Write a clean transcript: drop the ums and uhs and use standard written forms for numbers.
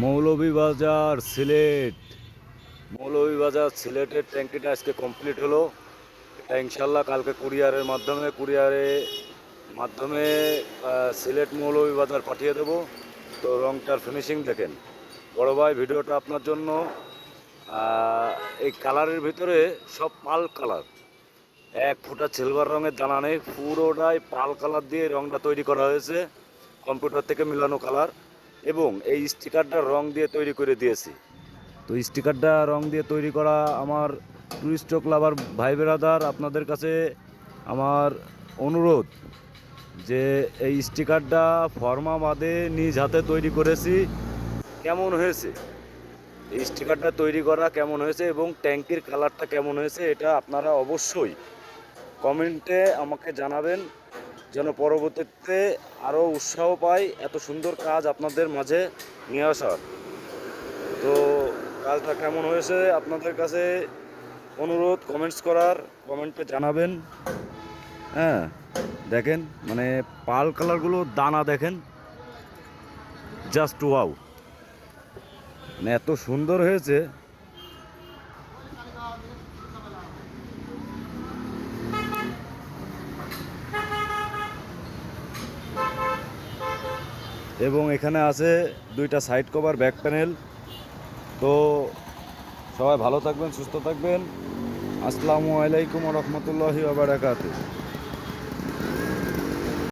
মৌলভীবাজার সিলেট। মৌলভীবাজার সিলেটের ট্যাঙ্কিটা আজকে কমপ্লিট হলো। এটা ইনশাল্লাহ কালকে কুরিয়ারের মাধ্যমে সিলেট মৌলভীবাজার পাঠিয়ে দেবো। তো রংটার ফিনিশিং দেখেন বড় ভাই, ভিডিওটা আপনার জন্য। এই কালারের ভিতরে সব পাল কালার, এক ফোঁটা সিলভার রঙের দানা নেই, পুরোটাই পাল কালার দিয়ে রংটা তৈরি করা হয়েছে, কম্পিউটার থেকে মিলানো কালার। এবং এই স্টিকারটা রং দিয়ে তৈরি করে দিয়েছি। তো স্টিকারটা রং দিয়ে তৈরি করা আমার টুরিস্ট লাভার ভাই বেরাদার, আপনাদের কাছে আমার অনুরোধ যে এই স্টিকারটা ফর্মা বাদে নিজ হাতে তৈরি করেছি, কেমন হয়েছে, এই স্টিকারটা তৈরি করা কেমন হয়েছে এবং ট্যাঙ্কির কালারটা কেমন হয়েছে, এটা আপনারা অবশ্যই কমেন্টে আমাকে জানাবেন, যেন পরবর্তীতে আরও উৎসাহ পাই এত সুন্দর কাজ আপনাদের মাঝে নিয়ে আসার। তো কাজটা কেমন হয়েছে আপনাদের কাছে অনুরোধ কমেন্টস করার, কমেন্টে জানাবেন। হ্যাঁ, দেখেন মানে পাল কালারগুলো দানা দেখেন, জাস্ট ওয়াও, মানে এত সুন্দর হয়েছে। এবং এখানে আছে দুইটা সাইড কভার, ব্যাক প্যানেল। তো সবাই ভালো থাকবেন, সুস্থ থাকবেন। আসসালামু আলাইকুম ওয়া রাহমাতুল্লাহি ওয়া বারাকাতুহু।